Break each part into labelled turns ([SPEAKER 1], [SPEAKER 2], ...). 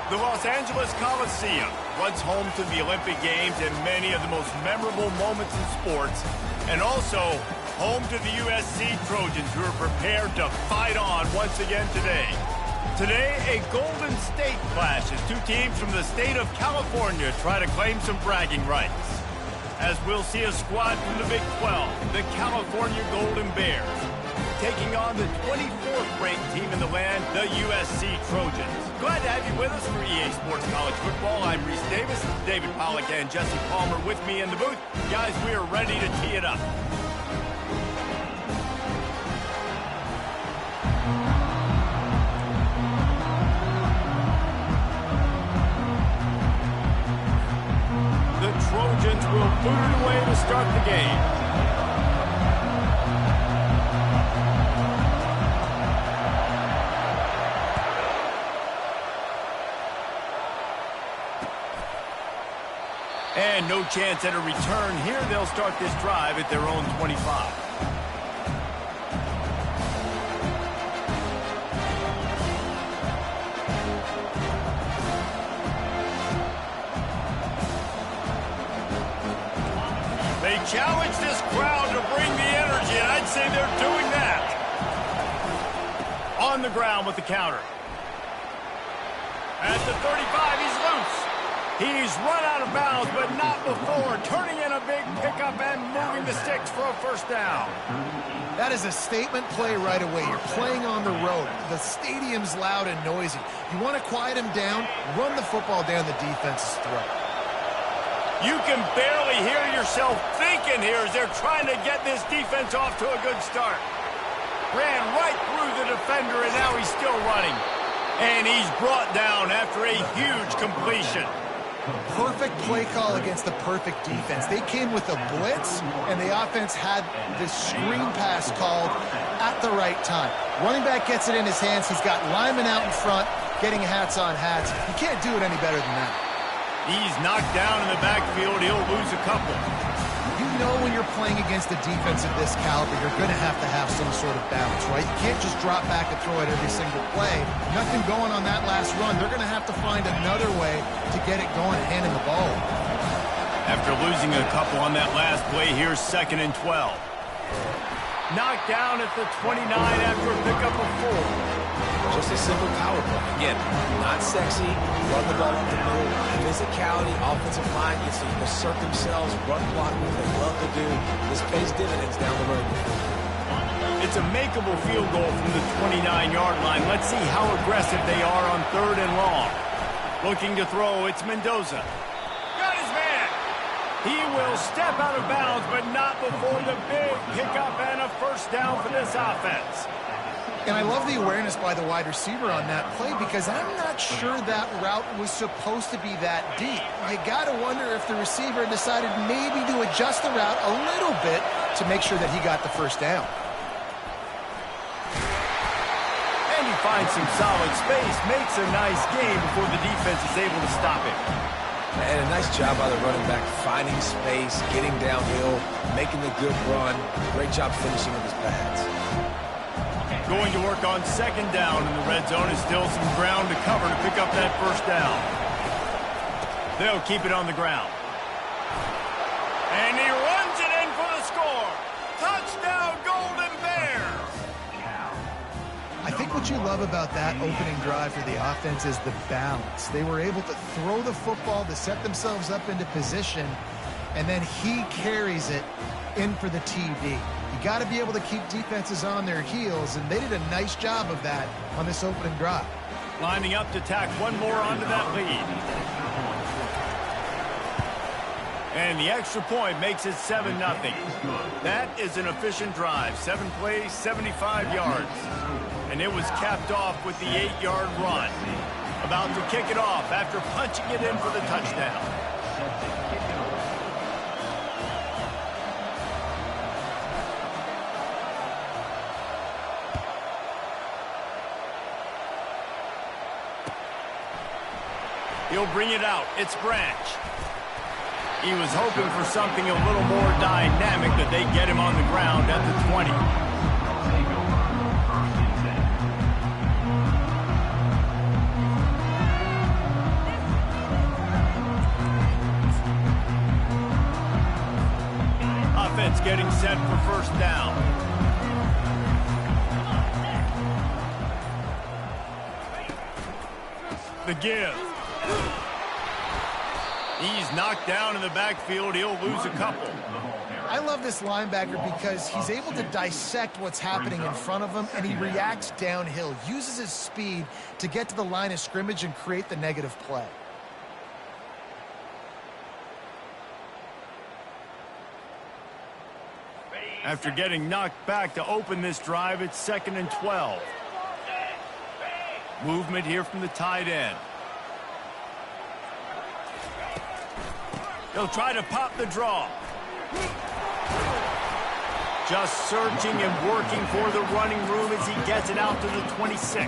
[SPEAKER 1] The Los Angeles Coliseum, once home to the Olympic Games and many of the most memorable moments in sports, and also home to the USC Trojans, who are prepared to fight on once again today. Today, a Golden State clash as two teams from the state of California try to claim some bragging rights. As we'll see a squad from the Big 12, the California Golden Bears, taking on the 24th ranked team in the land, the USC Trojans. Glad to have you with us for EA Sports College Football. I'm Reese Davis, David Pollack and Jesse Palmer with me in the booth. Guys, we are ready to tee it up. The Trojans will boot it away to start the game. And no chance at a return here. They'll start this drive at their own 25. They challenge this crowd to bring the energy, and I'd say they're doing that. On the ground with the counter. At the 35, he's loose. He's run out of bounds, but not before turning in a big pickup and moving the sticks for a first down.
[SPEAKER 2] That is a statement play right away. You're playing on the road. The stadium's loud and noisy. You want to quiet him down, run the football down the defense's throat.
[SPEAKER 1] You can barely hear yourself thinking here as they're trying to get this defense off to a good start. Ran right through the defender, and now he's still running. And he's brought down after a huge completion.
[SPEAKER 2] Perfect play call against the perfect defense. They came with a blitz, and the offense had this screen pass called at the right time. Running back gets it in his hands. He's got linemen out in front, getting hats on hats. You can't do it any better than that.
[SPEAKER 1] He's knocked down in the backfield. He'll lose a couple.
[SPEAKER 2] You know when you're playing against a defense of this caliber, you're going to have some sort of balance, right? You can't just drop back and throw it every single play. Nothing going on that last run. They're going to have to find another way to get it going, handing the ball.
[SPEAKER 1] After losing a couple on that last play, here's 2nd and 12. Knocked down at the 29 after a pickup of 4.
[SPEAKER 3] Just a simple power play. Again, not sexy, run the ball up the middle, physicality, offensive line gets to assert themselves, run block, what they love to do. This pays dividends down the road.
[SPEAKER 1] It's a makeable field goal from the 29-yard line. Let's see how aggressive they are on 3rd and long. Looking to throw, it's Mendoza. Got his man. He will step out of bounds, but not before the big pickup and a first down for this offense.
[SPEAKER 2] And I love the awareness by the wide receiver on that play because I'm not sure that route was supposed to be that deep. You got to wonder if the receiver decided maybe to adjust the route a little bit to make sure that he got the first down.
[SPEAKER 1] And he finds some solid space, makes a nice game before the defense is able to stop him.
[SPEAKER 3] And a nice job by the running back, finding space, getting downhill, making a good run. Great job finishing with his pads.
[SPEAKER 1] Going to work on 2nd down in the red zone. Is still some ground to cover to pick up that first down. They'll keep it on the ground. And he runs it in for the score. Touchdown, Golden Bears!
[SPEAKER 2] I think what you love about that opening drive for the offense is the balance. They were able to throw the football to set themselves up into position, and then he carries it in for the TD. You got to be able to keep defenses on their heels, and they did a nice job of that on this opening drive.
[SPEAKER 1] Lining up to tack one more onto that lead. And the extra point makes it 7-0. That is an efficient drive. 7 plays, 75 yards. And it was capped off with the 8-yard run. About to kick it off after punching it in for the touchdown. He'll bring it out. It's Branch. He was hoping for something a little more dynamic, that they get him on the ground at the 20. the give. He's knocked down in the backfield. He'll lose a couple.
[SPEAKER 2] I love this linebacker because he's able to dissect what's happening in front of him, and he reacts downhill, uses his speed to get to the line of scrimmage and create the negative play.
[SPEAKER 1] After getting knocked back to open this drive, it's 2nd and 12. Movement here from the tight end. He'll try to pop the draw. Just searching and working for the running room as he gets it out to the 26.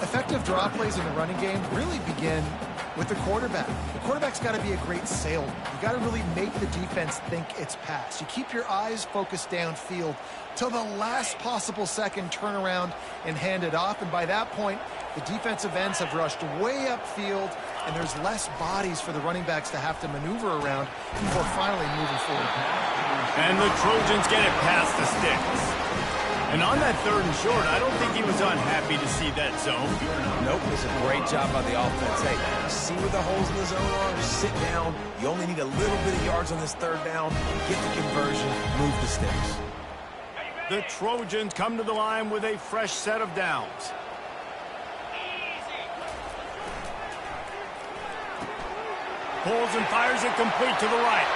[SPEAKER 2] Effective draw plays in the running game really begin with the quarterback. The quarterback's got to be a great salesman. You got to really make the defense think it's pass. You keep your eyes focused downfield till the last possible second, turn around and hand it off. And by that point, the defensive ends have rushed way upfield, and there's less bodies for the running backs to have to maneuver around before finally moving forward.
[SPEAKER 1] And the Trojans get it past the sticks. And on that 3rd and short, I don't think he was unhappy to see that zone.
[SPEAKER 3] Nope, it's a great job by the offense. Hey, see where the holes in the zone are, sit down. You only need a little bit of yards on this 3rd down. Get the conversion, move the sticks.
[SPEAKER 1] The Trojans come to the line with a fresh set of downs. Pulls and fires it complete to the right.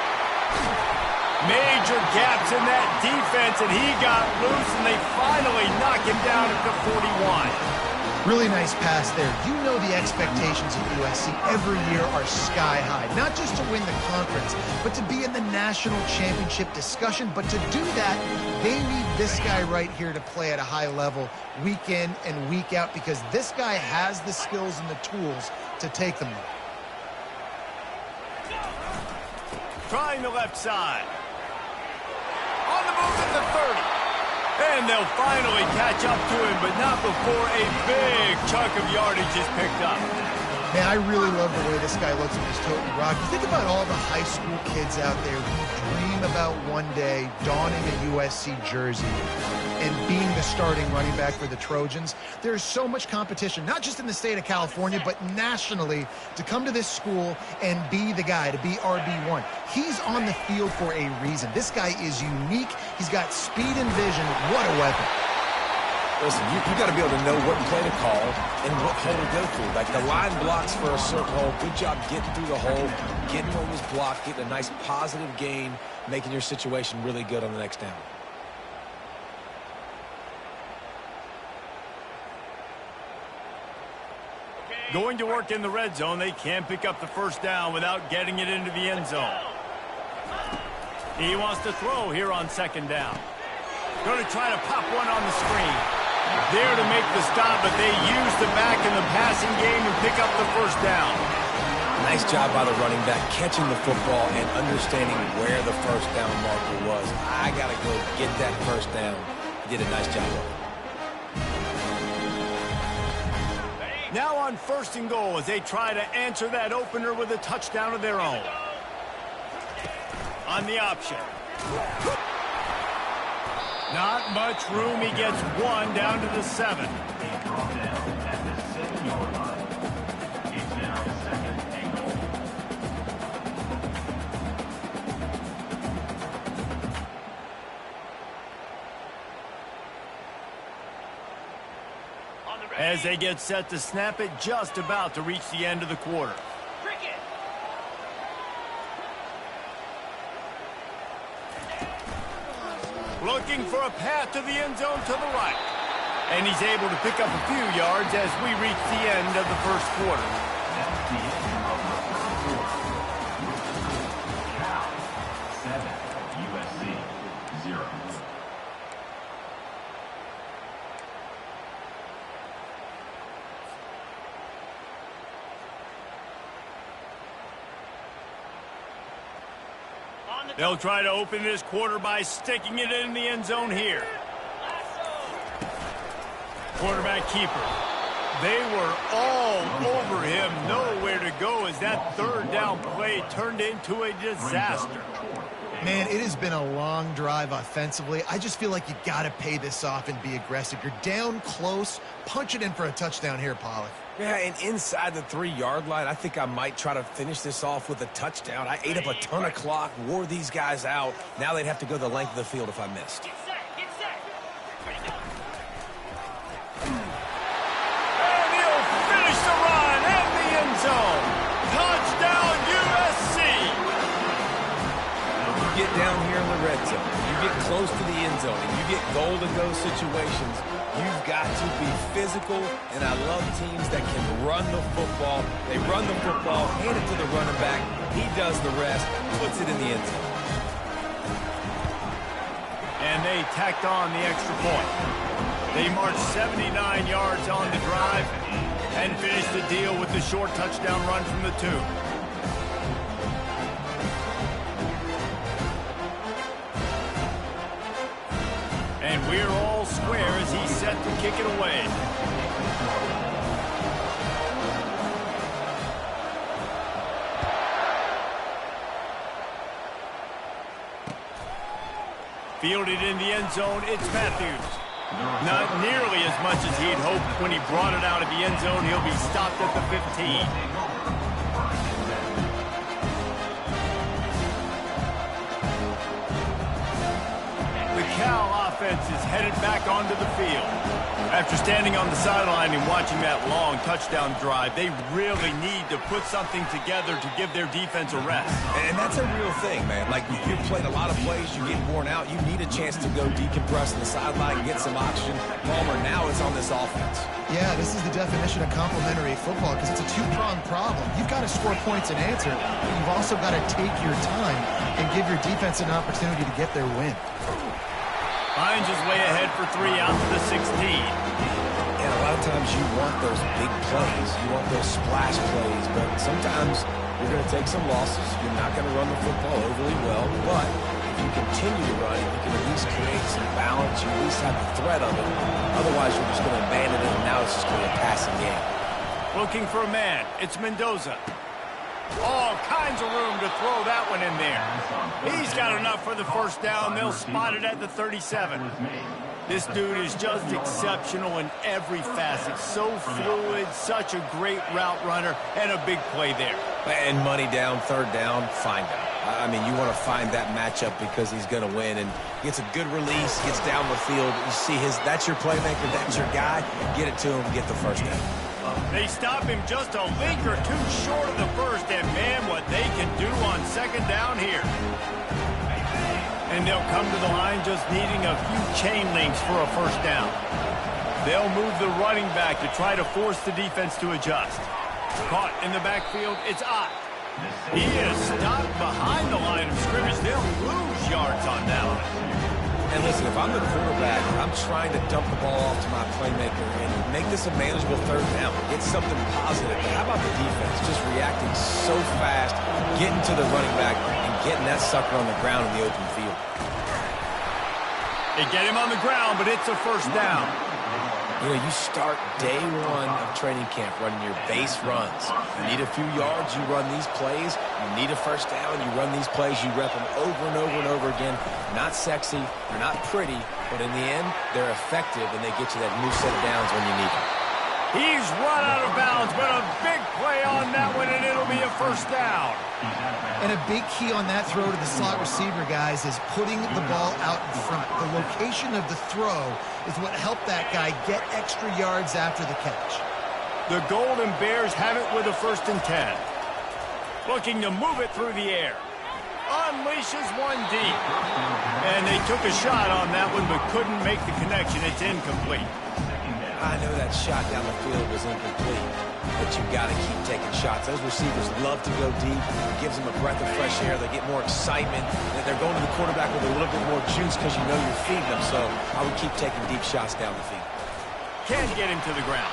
[SPEAKER 1] Major gaps in that defense, and he got loose, and they finally knock him down at the 41.
[SPEAKER 2] Really nice pass there. You know the expectations of USC every year are sky high. Not just to win the conference, but to be in the national championship discussion. But to do that, they need this guy right here to play at a high level week in and week out, because this guy has the skills and the tools to take them there.
[SPEAKER 1] Trying the left side. On the move at the 30. And they'll finally catch up to him, but not before a big chunk of yardage is picked up.
[SPEAKER 2] Man, I really love the way this guy looks with his tote and rock. You think about all the high school kids out there who dream about one day donning a USC jersey and being the starting running back for the Trojans. There's so much competition, not just in the state of California, but nationally, to come to this school and be the guy, to be RB1. He's on the field for a reason. This guy is unique. He's got speed and vision. What a weapon.
[SPEAKER 3] Listen, you got to be able to know what play to call and what hole to go through. Like the line blocks for a certain hole. Good job getting through the hole, getting what was blocked, getting a nice positive gain, making your situation really good on the next down.
[SPEAKER 1] Going to work in the red zone, they can't pick up the 1st down without getting it into the end zone. He wants to throw here on 2nd down. Going to try to pop one on the screen. There to make the stop, but they use the back in the passing game and pick up the 1st down.
[SPEAKER 3] Nice job by the running back, catching the football and understanding where the 1st down marker was. I got to go get that 1st down. He did a nice job of it.
[SPEAKER 1] Now on 1st and goal as they try to answer that opener with a touchdown of their own. On the option. Not much room. He gets one down to the 7. As they get set to snap it, just about to reach the end of the quarter. Looking for a path to the end zone to the right. And he's able to pick up a few yards as we reach the end of the 1st quarter. USC 0. They'll try to open this quarter by sticking it in the end zone here. Quarterback keeper. They were all over him. Nowhere to go as that 3rd down play turned into a disaster.
[SPEAKER 2] Man, it has been a long drive offensively. I just feel like you got to pay this off and be aggressive. You're down close. Punch it in for a touchdown here, Pollack.
[SPEAKER 3] Yeah, and inside the 3-yard line, I think I might try to finish this off with a touchdown. I ate up a ton of clock, wore these guys out. Now they'd have to go the length of the field if I missed.
[SPEAKER 1] And he'll finish the run in the end zone. Touchdown, USC.
[SPEAKER 3] You get down here in the red zone, you get close to the end zone, and you get goal to go situations. You've got to be physical, and I love teams that can run the football. They run the football, hand it to the running back. He does the rest, puts it in the end zone.
[SPEAKER 1] And they tacked on the extra point. They marched 79 yards on the drive and finished the deal with the short touchdown run from the 2. And we're all square as he's set to kick it away. Fielded in the end zone, it's Matthews. Not nearly as much as he'd hoped when he brought it out of the end zone. He'll be stopped at the 15. The Cal offense is headed back onto the field. After standing on the sideline and watching that long touchdown drive, they really need to put something together to give their defense a rest.
[SPEAKER 3] And that's a real thing, man. Like, you've played a lot of plays, you get worn out, you need a chance to go decompress on the sideline, get some oxygen. Palmer, now it's on this offense.
[SPEAKER 2] Yeah, this is the definition of complementary football because it's a two-pronged problem. You've got to score points and answer, but you've also got to take your time and give your defense an opportunity to get their win.
[SPEAKER 1] Hines is way ahead for 3 out to the 16.
[SPEAKER 3] And a lot of times you want those big plays. You want those splash plays. But sometimes you're going to take some losses. You're not going to run the football overly well. But if you continue to run, you can at least create some balance. You at least have the threat of it. Otherwise, you're just going to abandon it, and now it's just going to be a passing game.
[SPEAKER 1] Looking for a man. It's Mendoza. All kinds of room to throw that one in there. He's got enough for the first down. They'll spot it at the 37. This dude is just exceptional in every facet. So fluid, such a great route runner, and a big play there.
[SPEAKER 3] And money down, third down, find him. I mean, you want to find that matchup because he's going to win. And gets a good release, gets down the field. You see that's your playmaker, that's your guy. Get it to him, get the first down.
[SPEAKER 1] They stop him just a link or two short of the first, and man, what they can do on second down here. And they'll come to the line just needing a few chain links for a first down. They'll move the running back to try to force the defense to adjust. Caught in the backfield, it's Ott. He is stopped behind the line of scrimmage. They'll lose yards on that one.
[SPEAKER 3] And listen, if I'm the quarterback, I'm trying to dump the ball off to my playmaker and make this a manageable third down. Get something positive. But how about the defense? Just reacting so fast, getting to the running back, and getting that sucker on the ground in the open field.
[SPEAKER 1] They get him on the ground, but it's a first down.
[SPEAKER 3] You know, you start day one of training camp running your base runs. You need a few yards, you run these plays. You need a first down, you run these plays. You rep them over and over and over again. They're not sexy, they're not pretty, but in the end, they're effective, and they get you that new set of downs when you need them.
[SPEAKER 1] He's run out of bounds, but a big play on that one, and it'll be a first down.
[SPEAKER 2] And a big key on that throw to the slot receiver, guys, is putting the ball out in front. The location of the throw is what helped that guy get extra yards after the catch.
[SPEAKER 1] The Golden Bears have it with a 1st and 10. Looking to move it through the air. Unleashes one deep. And they took a shot on that one, but couldn't make the connection. It's incomplete.
[SPEAKER 3] I know that shot down the field was incomplete, but you've got to keep taking shots. Those receivers love to go deep. It gives them a breath of fresh air. They get more excitement. They're going to the quarterback with a little bit more juice because you know you're feeding them. So I would keep taking deep shots down the field.
[SPEAKER 1] Can't get him to the ground.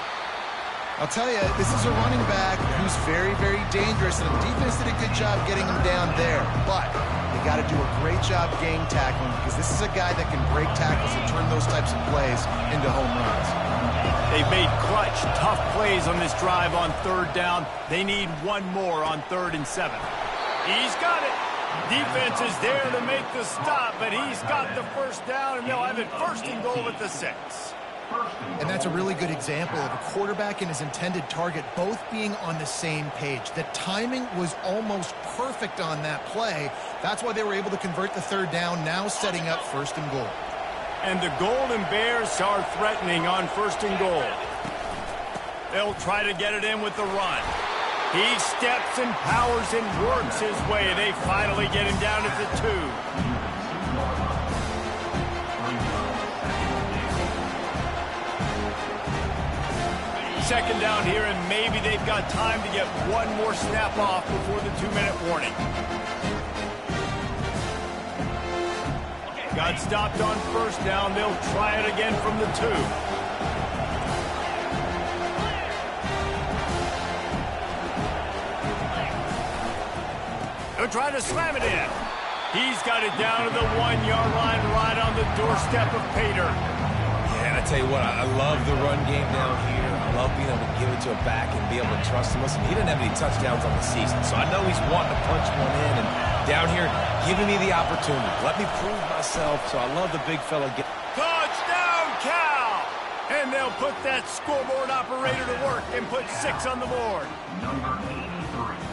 [SPEAKER 2] I'll tell you, this is a running back who's very, very dangerous, and the defense did a good job getting him down there. But they got to do a great job gang tackling because this is a guy that can break tackles and turn those types of plays into home runs.
[SPEAKER 1] They've made clutch, tough plays on this drive on 3rd down. They need one more on 3rd and 7. He's got it. Defense is there to make the stop, but he's got the first down, and they'll have it 1st and goal at the 6.
[SPEAKER 2] And that's a really good example of a quarterback and his intended target both being on the same page. The timing was almost perfect on that play. That's why they were able to convert the third down, now setting up 1st and goal.
[SPEAKER 1] And the Golden Bears are threatening on 1st and goal. They'll try to get it in with the run. He steps and powers and works his way. They finally get him down at the 2. Second down here, and maybe they've got time to get one more snap off before the 2-minute warning. Got stopped on 1st down. They'll try it again from the 2. They're trying to slam it in. He's got it down to the 1-yard line, right on the doorstep of Pater.
[SPEAKER 3] Yeah, and I tell you what, I love the run game down here. I love being able to give it to a back and be able to trust him. Listen, he didn't have any touchdowns on the season, so I know he's wanting to punch one in. And down here, giving me the opportunity. Let me prove myself, so I love the big fella.
[SPEAKER 1] Touchdown, Cal! And they'll put that scoreboard operator to work and put 6 on the board.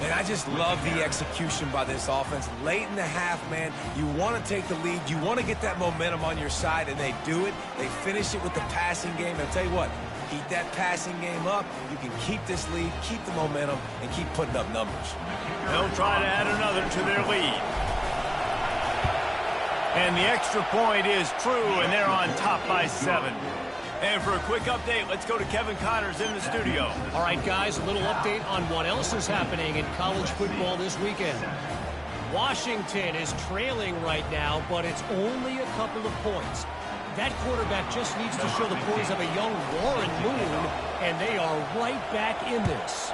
[SPEAKER 3] And I just love the execution by this offense. Late in the half, man, you want to take the lead. You want to get that momentum on your side, and they do it. They finish it with the passing game. And I'll tell you what, keep that passing game up. You can keep this lead, keep the momentum, and keep putting up numbers.
[SPEAKER 1] They'll try to add another to their lead. And the extra point is true, and they're on top by 7. And for a quick update, let's go to Kevin Connors in the studio.
[SPEAKER 4] All right, guys, a little update on what else is happening in college football this weekend. Washington is trailing right now, but it's only a couple of points. That quarterback just needs to show the poise of a young Warren Moon, and they are right back in this.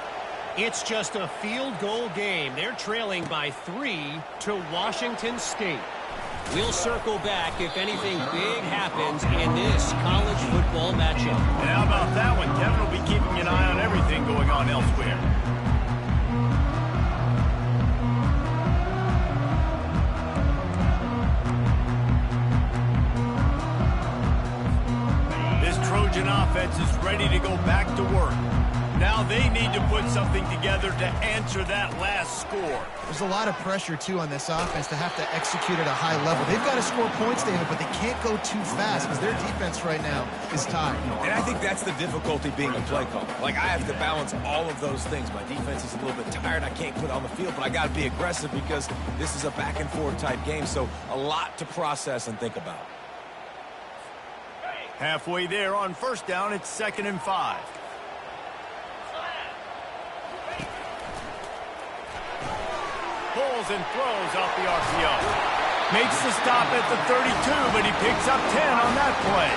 [SPEAKER 4] It's just a field goal game. They're trailing by 3 to Washington State. We'll circle back if anything big happens in this college football matchup.
[SPEAKER 1] And how about that one? Kevin will be keeping an eye on everything going on elsewhere. This Trojan offense is ready to go back to work. Now they need to put something together to answer that last score.
[SPEAKER 2] There's a lot of pressure, too, on this offense to have to execute at a high level. They've got to score points, David, but they can't go too fast because their defense right now is tied.
[SPEAKER 3] And I think that's the difficulty being a play caller. Like, I have to balance all of those things. My defense is a little bit tired. I can't put it on the field, but I got to be aggressive because this is a back-and-forth type game, so a lot to process and think about.
[SPEAKER 1] Halfway there on 1st down, it's 2nd and 5. Pulls and throws off the RPO. Makes the stop at the 32, but he picks up 10 on that play.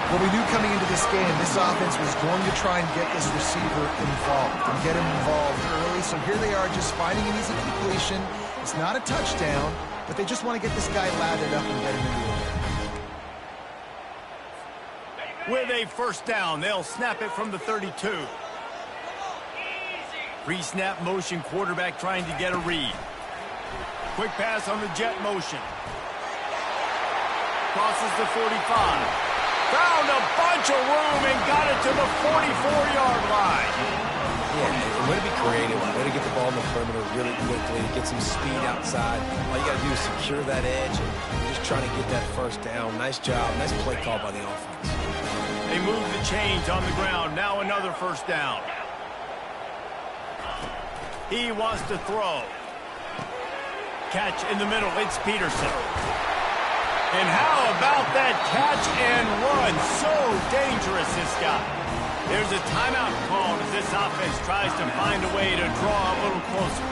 [SPEAKER 2] Well, we knew coming into this game, this offense was going to try and get this receiver involved and get him involved early. So here they are just finding an easy completion. It's not a touchdown, but they just want to get this guy lathered up and get him into the air.
[SPEAKER 1] With a 1st down, they'll snap it from the 32. Pre-snap motion, quarterback trying to get a read. Quick pass on the jet motion. Crosses the 45. Found a bunch of room and got it to the 44-yard line.
[SPEAKER 3] Yeah, way to be creative, way to get the ball in the perimeter really quickly, get some speed outside. All you got to do is secure that edge and just trying to get that 1st down. Nice job, nice play call by the offense.
[SPEAKER 1] They move the chains on the ground. Now another 1st down. He wants to throw. Catch in the middle. It's Peterson. And how about that catch and run? So dangerous, this guy. There's a timeout called as this offense tries to find a way to draw a little closer.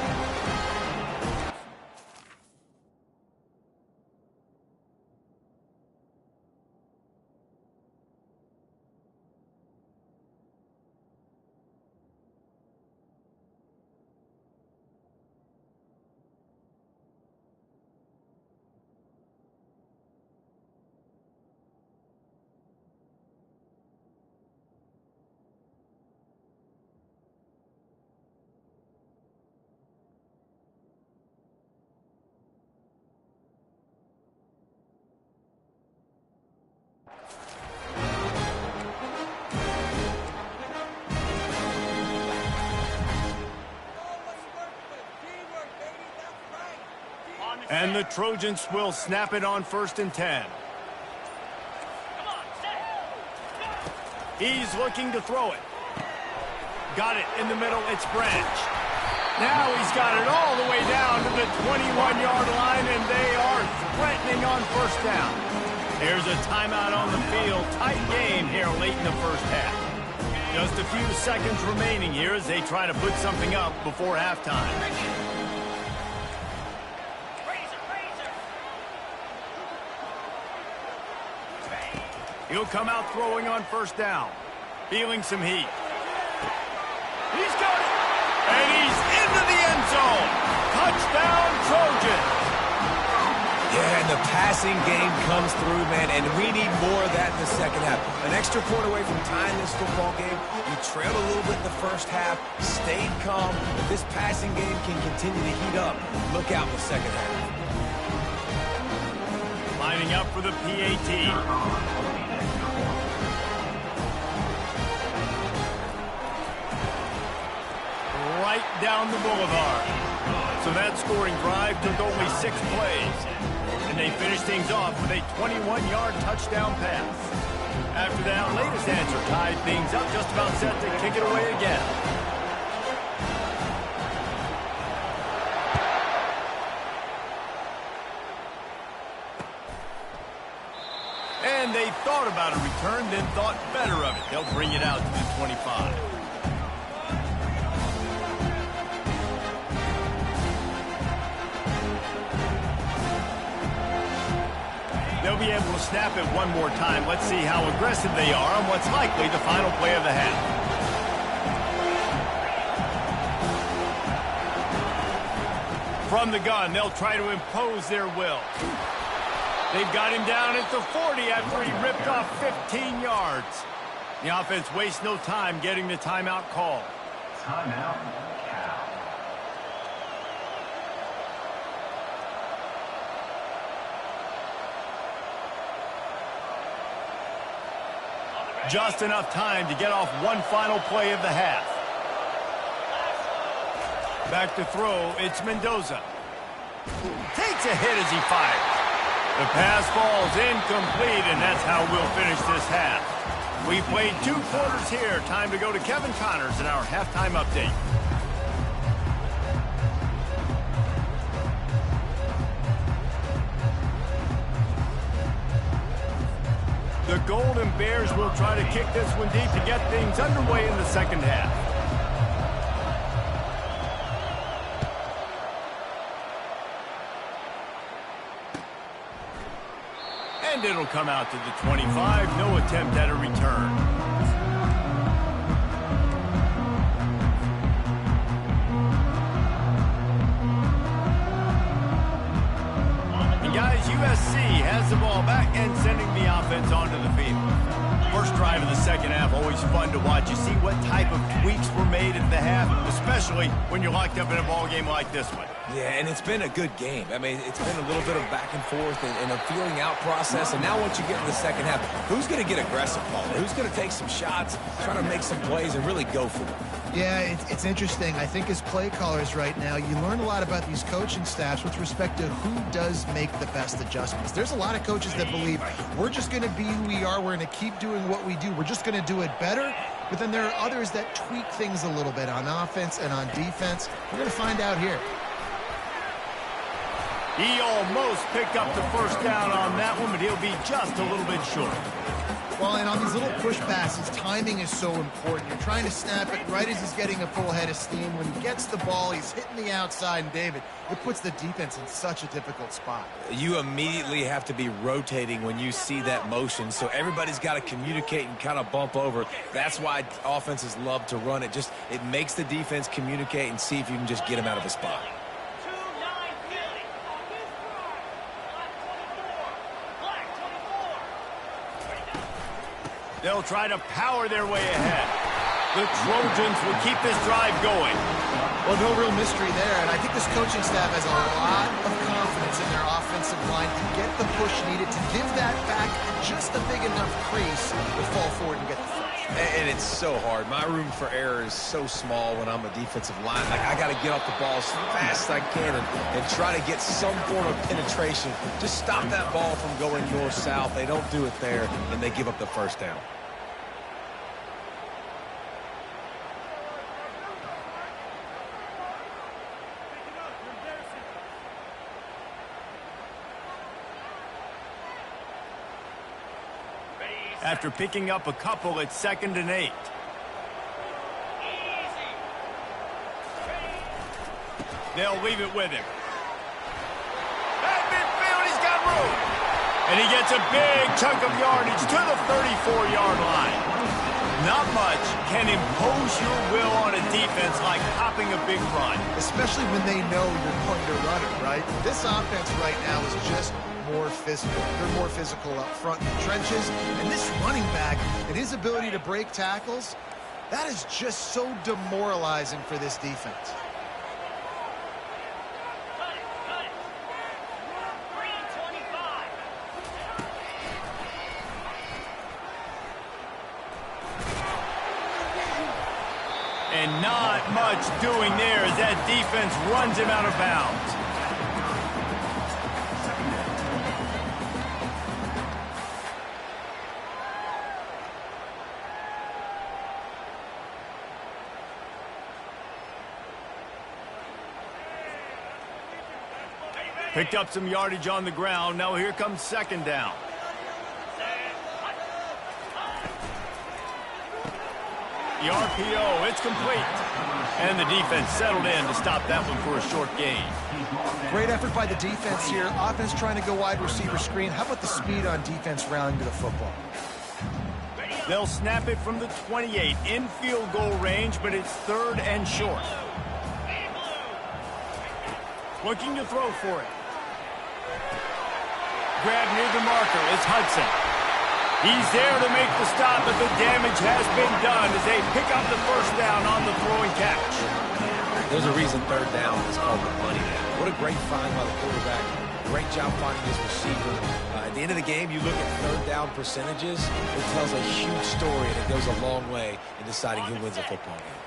[SPEAKER 1] And the Trojans will snap it on 1st and 10. He's looking to throw it. Got it in the middle. It's Branch. Now he's got it all the way down to the 21-yard line, and they are threatening on 1st down. There's a timeout on the field. Tight game here late in the 1st half. Just a few seconds remaining here as they try to put something up before halftime. He'll come out throwing on 1st down. Feeling some heat. He's got it. And he's into the end zone. Touchdown, Trojans.
[SPEAKER 3] Yeah, and the passing game comes through, man, and we need more of that in the second half. An extra point away from tying this football game. You trailed a little bit in the 1st half, stayed calm. If this passing game can continue to heat up, look out in the second half.
[SPEAKER 1] Lining up for the PAT. Right down the boulevard. So that scoring drive took only 6 plays. And they finished things off with a 21-yard touchdown pass. After that latest answer tied things up, just about set to kick it away again. And they thought about a return, then thought better of it. They'll bring it out to the 25. They'll be able to snap it one more time. Let's see how aggressive they are on what's likely the final play of the half. From the gun, they'll try to impose their will. They've got him down at the 40 after he ripped off 15 yards. The offense wastes no time getting the timeout call.
[SPEAKER 5] Timeout.
[SPEAKER 1] Just enough time to get off one final play of the half. Back to throw, it's Mendoza. Takes a hit as he fires. The pass falls incomplete, and that's how we'll finish this half. We played 2 quarters here. Time to go to Kevin Connors in our halftime update. The Golden Bears will try to kick this one deep to get things underway in the second half. And it'll come out to the 25. No attempt at a return. Guys, USC has the ball back and sending the offense onto the field. First drive of the second half, always fun to watch. You see what type of tweaks were made at the half, especially when you're locked up in a ball game like this one.
[SPEAKER 3] Yeah, and it's been a good game. I mean, it's been a little bit of back and forth and a feeling out process. And now once you get in the second half, who's going to get aggressive, Paul? Who's going to take some shots, try to make some plays, and really go for them?
[SPEAKER 2] Yeah, it's interesting. I think as play callers right now, you learn a lot about these coaching staffs with respect to who does make the best adjustments. There's a lot of coaches that believe we're just going to be who we are. We're going to keep doing what we do. We're just going to do it better. But then there are others that tweak things a little bit on offense and on defense. We're going to find out here.
[SPEAKER 1] He almost picked up the first down on that one, but he'll be just a little bit short.
[SPEAKER 2] Well, and on these little push passes, timing is so important. You're trying to snap it right as he's getting a full head of steam. When he gets the ball, he's hitting the outside, and David, it puts the defense in such a difficult spot.
[SPEAKER 3] You immediately have to be rotating when you see that motion, so everybody's got to communicate and kind of bump over. That's why offenses love to run it. It makes the defense communicate and see if you can just get him out of a spot.
[SPEAKER 1] They'll try to power their way ahead. The Trojans will keep this drive going.
[SPEAKER 2] Well, no real mystery there, and I think this coaching staff has a lot of confidence in their offensive line to get the push needed to give that back just a big enough crease to fall forward and get the first.
[SPEAKER 3] And it's so hard. My room for error is so small when I'm a defensive line. Like, I got to get off the ball as fast as I can and try to get some form of penetration. Just stop that ball from going north-south. They don't do it there, and they give up the first down.
[SPEAKER 1] After picking up a couple, it's 2nd and 8. They'll leave it with him. At midfield, he's got room. And he gets a big chunk of yardage to the 34-yard line. Not much can impose your will on a defense like popping a big run.
[SPEAKER 2] Especially when they know you're going to run it, right? This offense right now is just more physical. They're more physical up front in the trenches. And this running back and his ability to break tackles, that is just so demoralizing for this defense.
[SPEAKER 1] And not much doing there as that defense runs him out of bounds. Picked up some yardage on the ground. Now here comes 2nd down. The RPO, it's complete. And the defense settled in to stop that one for a short gain.
[SPEAKER 2] Great effort by the defense here. Offense trying to go wide receiver screen. How about the speed on defense rallying to the football?
[SPEAKER 1] They'll snap it from the 28 in field goal range, but it's 3rd and short. Looking to throw for it. Grab near the marker is Hudson. He's there to make the stop, but the damage has been done as they pick up the first down on the throwing catch.
[SPEAKER 3] There's a reason 3rd down is called the money down. What a great find by the quarterback. Great job finding his receiver. At the end of the game, you look at 3rd down percentages. It tells a huge story, and it goes a long way in deciding who wins a football game.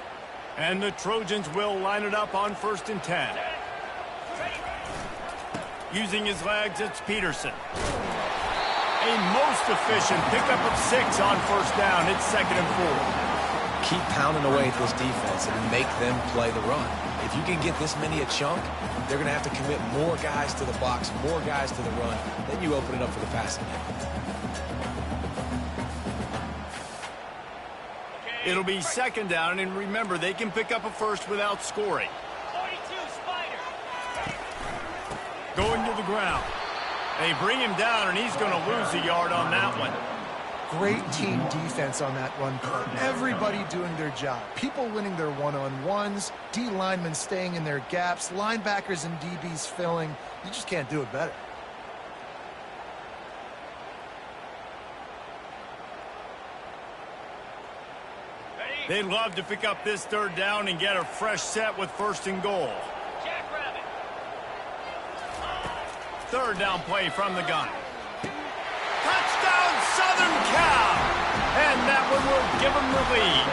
[SPEAKER 1] And the Trojans will line it up on 1st and 10. Using his legs, it's Peterson. A most efficient pickup of 6 on 1st down. It's 2nd and 4.
[SPEAKER 3] Keep pounding away at this defense and make them play the run. If you can get this many a chunk, they're going to have to commit more guys to the box, more guys to the run. Then you open it up for the passing game.
[SPEAKER 1] It'll be 2nd down, and remember, they can pick up a first without scoring. Going to the ground. They bring him down, and he's going to lose a yard on that one.
[SPEAKER 2] Great team defense on that run play. Everybody doing their job. People winning their one-on-ones, D linemen staying in their gaps, linebackers and DBs filling. You just can't do it better.
[SPEAKER 1] They'd love to pick up this 3rd down and get a fresh set with 1st and goal. 3rd down play from the gun. Touchdown, Southern Cal! And that one will give them the lead.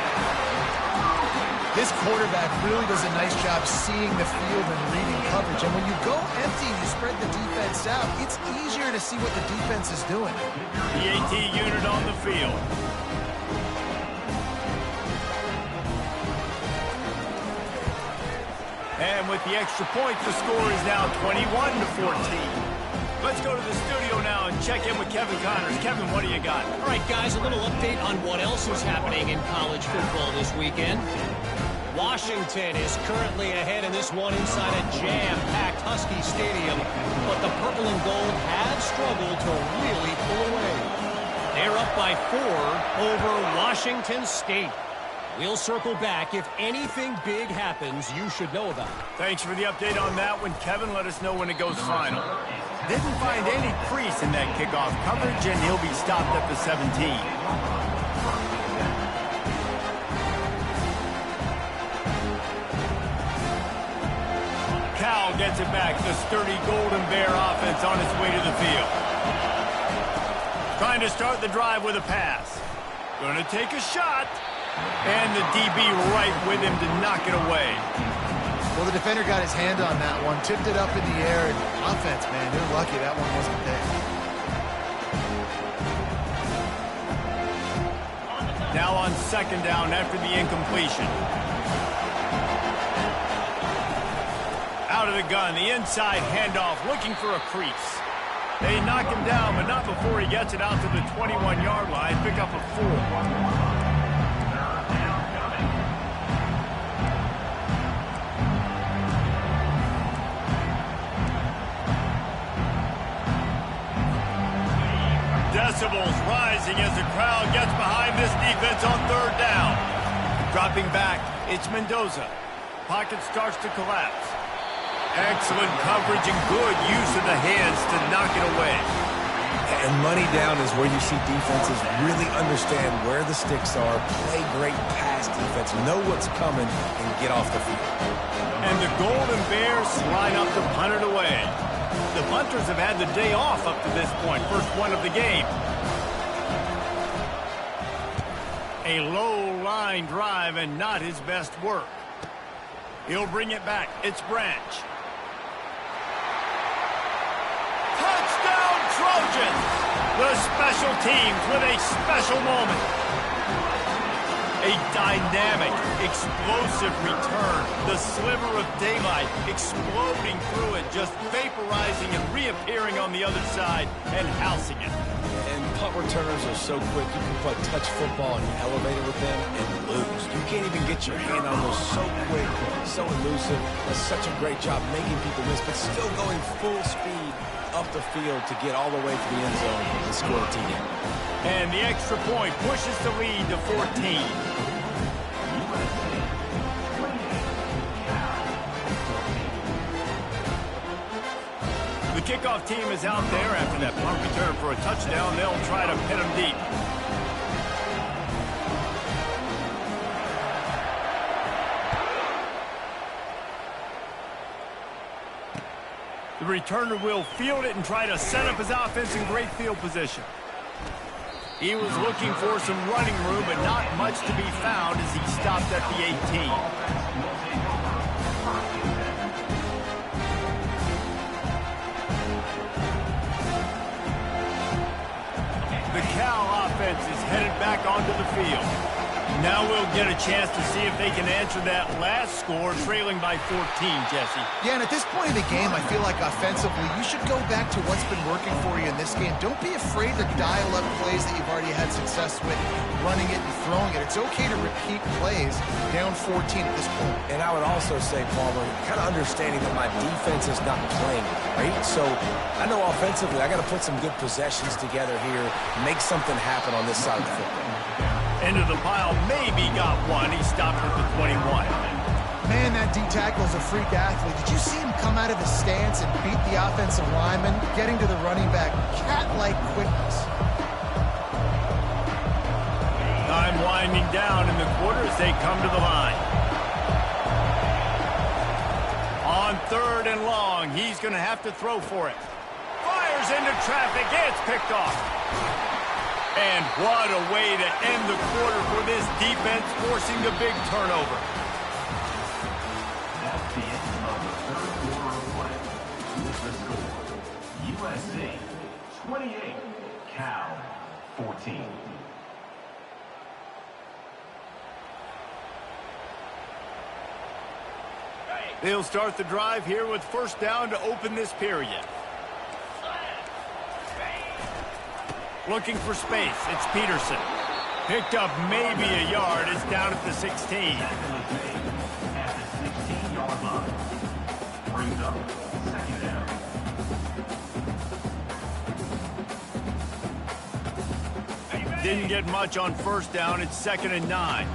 [SPEAKER 2] This quarterback really does a nice job seeing the field and reading coverage. And when you go empty and you spread the defense out, it's easier to see what the defense is doing.
[SPEAKER 1] The AT unit on the field. And with the extra point, the score is now 21-14. Let's go to the studio now and check in with Kevin Connors. Kevin, what do you got?
[SPEAKER 4] All right, guys, a little update on what else is happening in college football this weekend. Washington is currently ahead in this one inside a jam-packed Husky Stadium, but the purple and gold have struggled to really pull away. They're up by 4 over Washington State. We'll circle back. If anything big happens, you should know about it.
[SPEAKER 1] Thanks for the update on that one, Kevin. Let us know when it goes final. Didn't find any crease in that kickoff coverage, and he'll be stopped at the 17. Cal gets it back. The sturdy Golden Bear offense on its way to the field. Trying to start the drive with a pass. Going to take a shot. And the DB right with him to knock it away.
[SPEAKER 2] Well, the defender got his hand on that one, tipped it up in the air. And offense, man, they're lucky that one wasn't picked.
[SPEAKER 1] Now on second down after the incompletion. Out of the gun, the inside handoff, looking for a crease. They knock him down, but not before he gets it out to the 21-yard line. Pick up a 4. Decibels rising as the crowd gets behind this defense on third down. Dropping back, it's Mendoza. Pocket starts to collapse. Excellent coverage and good use of the hands to knock it away.
[SPEAKER 3] And money down is where you see defenses really understand where the sticks are, play great pass defense, know what's coming, and get off the field.
[SPEAKER 1] And the Golden Bears line up to punt it away. The punters have had the day off up to this point. First one of the game. A low-line drive and not his best work. He'll bring it back. It's Branch. Touchdown, Trojans! The special teams with a special moment. A dynamic, explosive return. The sliver of daylight exploding through it, just vaporizing and reappearing on the other side and housing it.
[SPEAKER 3] And punt returners are so quick. You can play touch football and elevate it with them and lose. You can't even get your hand on those. So quick, so elusive. Does such a great job making people miss, but still going full speed up the field to get all the way to the end zone and score a TD.
[SPEAKER 1] And the extra point pushes the lead to 14. The kickoff team is out there after that punt return for a touchdown. They'll try to pin them deep. The returner will field it and try to set up his offense in great field position. He was looking for some running room, but not much to be found as he stopped at the 18. The Cal offense is headed back onto the field. Now we'll get a chance to see if they can answer that last score, trailing by 14, Jesse.
[SPEAKER 2] Yeah, and at this point in the game, I feel like offensively, you should go back to what's been working for you in this game. Don't be afraid to dial up plays that you've already had success with, running it and throwing it. It's okay to repeat plays down 14 at this point.
[SPEAKER 3] And I would also say, Palmer, kind of understanding that my defense is not playing, right? So I know offensively I got to put some good possessions together here, make something happen on this side of the football.
[SPEAKER 1] Into the pile, maybe got one. He stopped at the 21.
[SPEAKER 2] Man, that D-tackle is a freak athlete. Did you see him come out of his stance and beat the offensive lineman, getting to the running back? Cat-like quickness.
[SPEAKER 1] Time winding down in the quarter as they come to the line. On third and long, he's going to have to throw for it. Fires into traffic. It's picked off. And what a way to end the quarter for this defense, forcing the big turnover.
[SPEAKER 5] That's the end of the third quarter of play. With the score, USC 28, Cal 14.
[SPEAKER 1] They'll start the drive here with first down to open this period. Looking for space. It's Peterson. Picked up maybe a yard. It's down at the 16.
[SPEAKER 5] At the 16-yard line. Brings up second down.
[SPEAKER 1] Didn't get much on first down. It's 2nd and 9.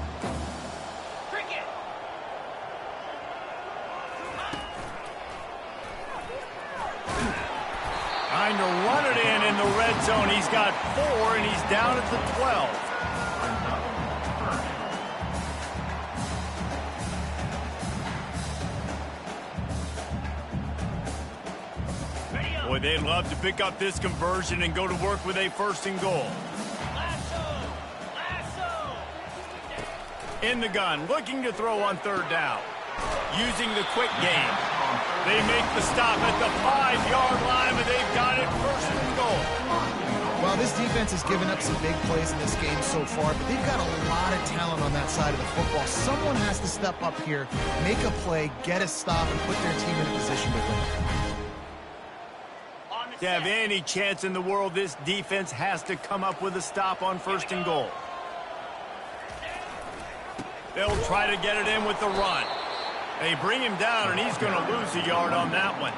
[SPEAKER 1] Trying to run it in the red zone. He's got 4, and he's down at the 12. Boy, they'd love to pick up this conversion and go to work with a 1st and goal.
[SPEAKER 6] Lasso!
[SPEAKER 1] In the gun, looking to throw on third down. Using the quick game. They make the stop at the 5-yard line, but they've got it first and goal.
[SPEAKER 2] Well, this defense has given up some big plays in this game so far, but they've got a lot of talent on that side of the football. Someone has to step up here, make a play, get a stop, and put their team in a position to win.
[SPEAKER 1] To have any chance in the world, this defense has to come up with a stop on first and goal. They'll try to get it in with the run. They bring him down, and he's going to lose a yard on that one.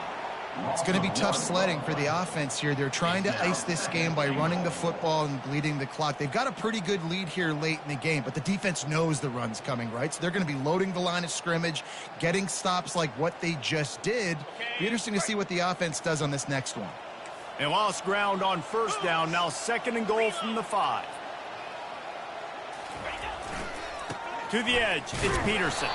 [SPEAKER 2] It's going to be tough sledding for the offense here. They're trying to ice this game by running the football and bleeding the clock. They've got a pretty good lead here late in the game, but the defense knows the run's coming, right? So they're going to be loading the line of scrimmage, getting stops like what they just did. Be interesting to see what the offense does on this next one.
[SPEAKER 1] They lost ground on first down. Now second and goal from the 5. To the edge, it's Peterson.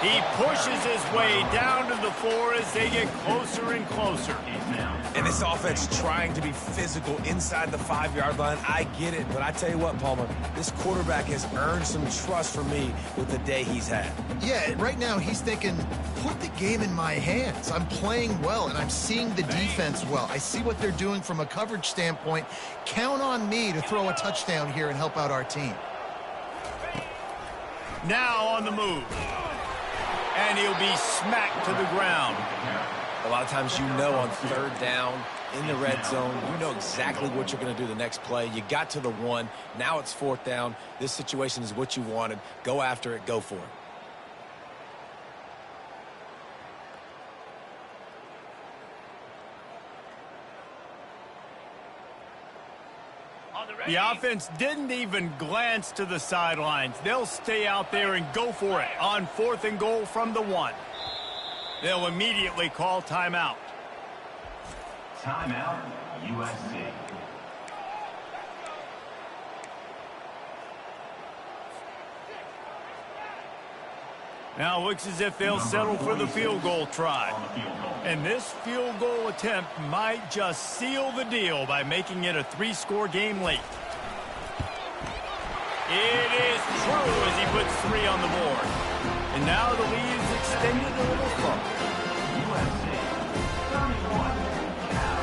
[SPEAKER 1] He pushes his way down to the floor as they get closer and closer.
[SPEAKER 3] And this offense trying to be physical inside the 5-yard line. I get it, but I tell you what, Palmer, this quarterback has earned some trust from me with the day he's had.
[SPEAKER 2] Yeah, right now he's thinking, put the game in my hands. I'm playing well, and I'm seeing the defense well. I see what they're doing from a coverage standpoint. Count on me to throw a touchdown here and help out our team.
[SPEAKER 1] Now on the move. And he'll be smacked to the ground.
[SPEAKER 3] A lot of times you know on third down, in the red zone, you know exactly what you're going to do the next play. You got to the 1. Now it's fourth down. This situation is what you wanted. Go after it. Go for it.
[SPEAKER 1] The offense didn't even glance to the sidelines. They'll stay out there and go for it on fourth and goal from the 1. They'll immediately call timeout.
[SPEAKER 5] Timeout, USC.
[SPEAKER 1] Now it looks as if they'll settle for the field goal try. And this field goal attempt might just seal the deal by making it a 3-score game late. It is true as he puts 3 on the board. And now the lead is extended a little further.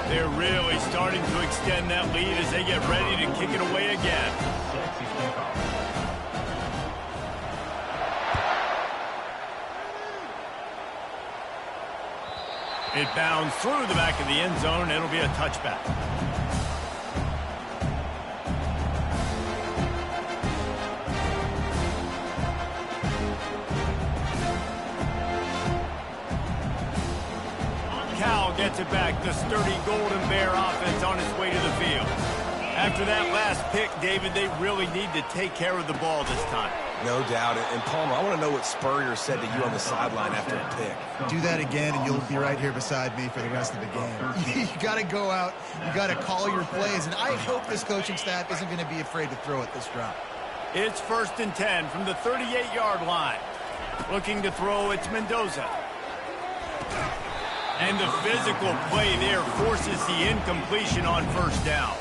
[SPEAKER 1] They're really starting to extend that lead as they get ready to kick it away again. It bounds through the back of the end zone, and it'll be a touchback. Cal gets it back. The sturdy Golden Bear offense on its way to the field. After that last pick, David, they really need to take care of the ball this time.
[SPEAKER 3] No doubt. And Palmer, I want to know what Spurrier said to you on the sideline after a pick.
[SPEAKER 2] Do that again, and you'll be right here beside me for the rest of the game. You got to go out. You got to call your plays, and I hope this coaching staff isn't going to be afraid to throw it this drive.
[SPEAKER 1] It's 1st and 10 from the 38-yard line. Looking to throw, it's Mendoza. And the physical play there forces the incompletion on first down.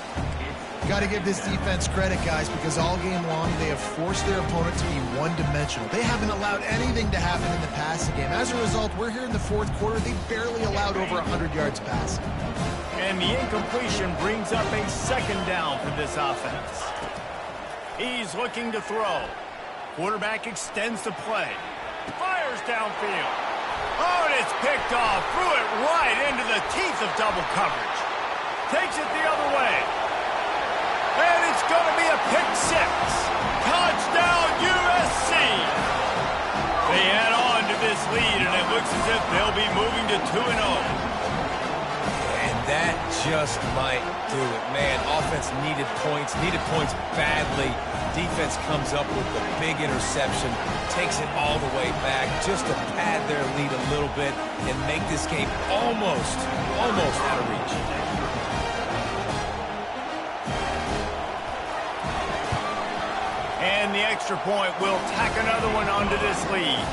[SPEAKER 2] Got to give this defense credit, guys, because all game long they have forced their opponent to be one-dimensional. They haven't allowed anything to happen in the passing game. As a result, we're here in the fourth quarter. They barely allowed over 100 yards passing.
[SPEAKER 1] And the incompletion brings up a second down for this offense. He's looking to throw. Quarterback extends the play. Fires downfield. Oh, and it's picked off. Threw it right into the teeth of double coverage. Takes it the other way. And it's going to be a pick 6. Touchdown, USC. They add on to this lead, and it looks as if they'll be moving to 2-0.
[SPEAKER 3] And that just might do it. Man, offense needed points badly. Defense comes up with the big interception, takes it all the way back just to pad their lead a little bit and make this game almost out of reach.
[SPEAKER 1] And the extra point will tack another one onto this lead.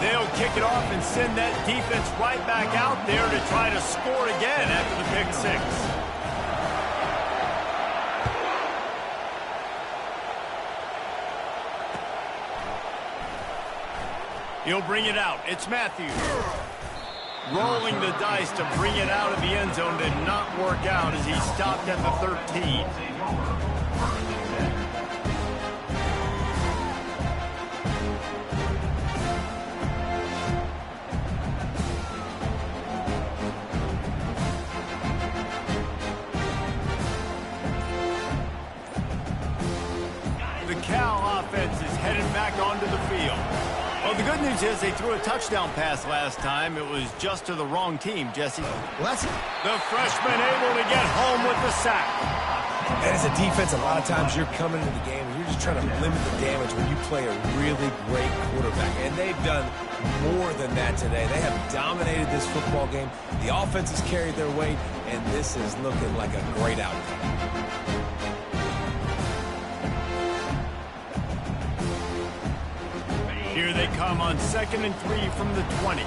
[SPEAKER 1] They'll kick it off and send that defense right back out there to try to score again after the pick 6. He'll bring it out. It's Matthews. Rolling the dice to bring it out of the end zone did not work out as he stopped at the 13. The Cal offense is headed back onto the field. Well, the good news is they threw a touchdown pass last time. It was just to the wrong team, Jesse. The freshman able to get home with the sack.
[SPEAKER 3] And as a defense, a lot of times you're coming into the game and you're just trying to limit the damage when you play a really great quarterback. And they've done more than that today. They have dominated this football game. The offense has carried their weight, and this is looking like a great outcome.
[SPEAKER 1] Here they come on 2nd and 3 from the 20.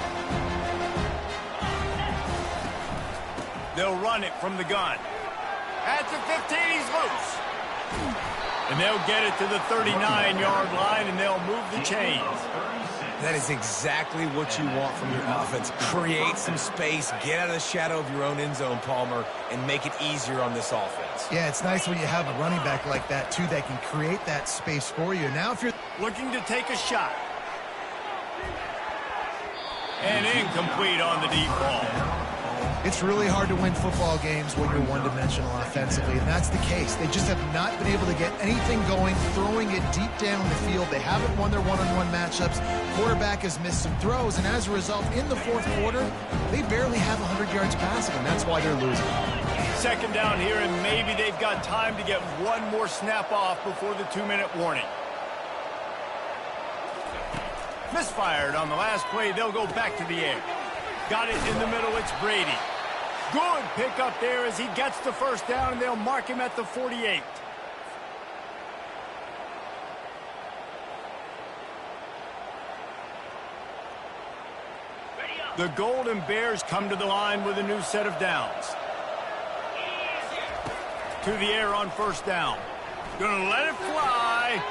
[SPEAKER 1] They'll run it from the gun. At the 15, he's loose. And they'll get it to the 39-yard line, and they'll move the chains.
[SPEAKER 3] That is exactly what you want from your offense. Create some space, get out of the shadow of your own end zone, Palmer, and make it easier on this offense.
[SPEAKER 2] Yeah, it's nice when you have a running back like that, too, that can create that space for you. Now if you're
[SPEAKER 1] looking to take a shot. And incomplete on the deep ball.
[SPEAKER 2] It's really hard to win football games when you're one-dimensional offensively, and that's the case. They just have not been able to get anything going, throwing it deep down the field. They haven't won their one-on-one matchups. Quarterback has missed some throws, and as a result, in the fourth quarter, they barely have 100 yards passing, and that's why they're losing.
[SPEAKER 1] 2nd down here, and maybe they've got time to get one more snap off before the 2-minute warning. Misfired on the last play. They'll go back to the air. Got it in the middle. It's Brady. Good pick up there as he gets the 1st down, and they'll mark him at the 48. The Golden Bears come to the line with a new set of downs. To the air on 1st down. Gonna let it fly.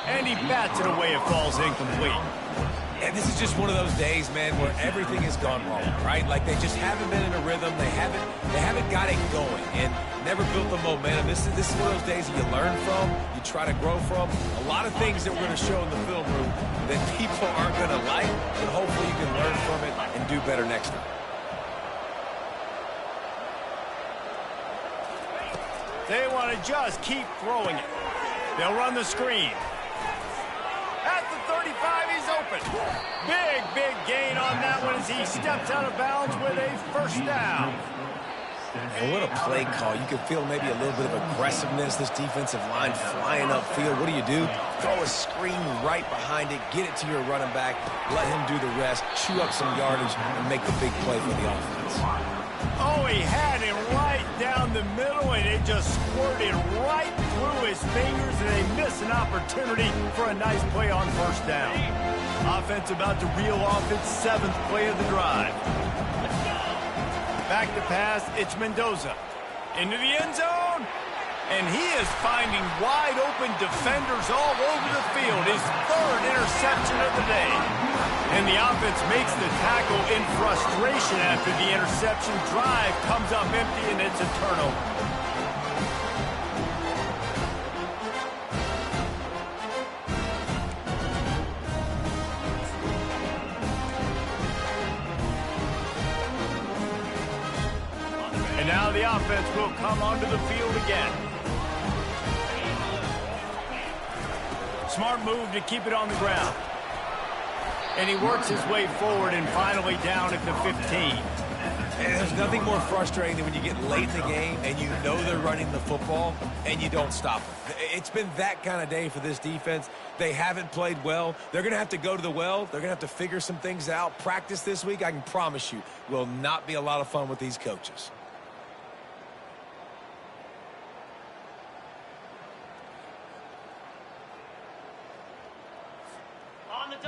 [SPEAKER 1] And he bats it away. It falls incomplete.
[SPEAKER 3] And this is just one of those days, man, where everything has gone wrong, right? Like they just haven't been in a rhythm. They haven't got it going and never built the momentum. This is one of those days that you learn from, you try to grow from. A lot of things that we're going to show in the film room that people aren't going to like, but hopefully you can learn from it and do better next time.
[SPEAKER 1] They want to just keep throwing it. They'll run the screen. At the 35, he's open. Big gain on that one as he steps out of bounds with a 1st down.
[SPEAKER 3] And what a play call. You can feel maybe a little bit of aggressiveness, this defensive line flying upfield. What do? Throw a screen right behind it, get it to your running back, let him do the rest, chew up some yardage, and make the big play for the offense.
[SPEAKER 1] Oh, he had him right down the middle, and it just squirted right through his fingers, and they miss an opportunity for a nice play on 1st down. Offense about to reel off its 7th play of the drive. Back to pass, it's Mendoza. Into the end zone, and he is finding wide-open defenders all over the field. His 3rd interception of the day. And the offense makes the tackle in frustration after the interception. Drive comes up empty, and it's a turnover. And now the offense will come onto the field again. Smart move to keep it on the ground. And he works his way forward and finally down at the 15.
[SPEAKER 3] And there's nothing more frustrating than when you get late in the game and you know they're running the football and you don't stop them. It's been that kind of day for this defense. They haven't played well. They're going to have to go to the well. They're going to have to figure some things out. Practice this week, I can promise you, will not be a lot of fun with these coaches.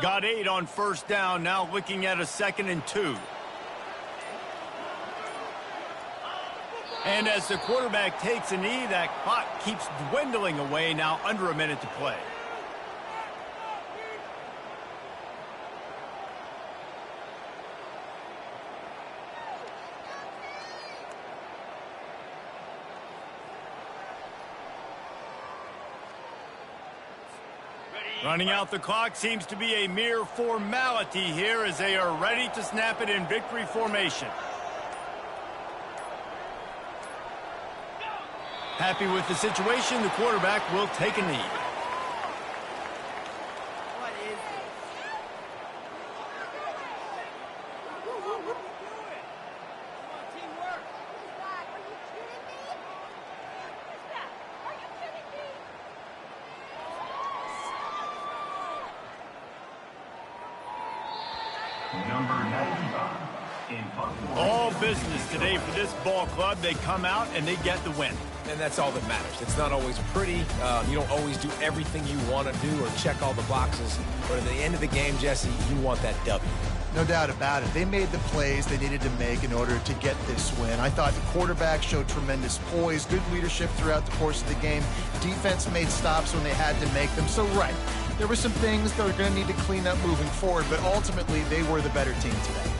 [SPEAKER 1] Got 8 on 1st down, now looking at a 2nd and 2. And as the quarterback takes a knee, that clock keeps dwindling away, now under a minute to play. Running out the clock seems to be a mere formality here as they are ready to snap it in victory formation. Happy with the situation, the quarterback will take a knee.
[SPEAKER 5] Number 95 in Buffalo.
[SPEAKER 1] All business today for this ball club. They come out and they get the win.
[SPEAKER 3] And that's all that matters. It's not always pretty. You don't always do everything you want to do or check all the boxes. But at the end of the game, Jesse, you want that W.
[SPEAKER 2] No doubt about it. They made the plays they needed to make in order to get this win. I thought the quarterback showed tremendous poise, good leadership throughout the course of the game. Defense made stops when they had to make them. So, right, there were some things that are going to need to clean up moving forward, but ultimately they were the better team today.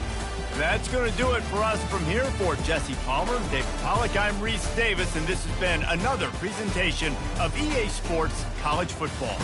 [SPEAKER 1] That's going to do it for us from here. For Jesse Palmer, David Pollack, I'm Reese Davis, and this has been another presentation of EA Sports College Football.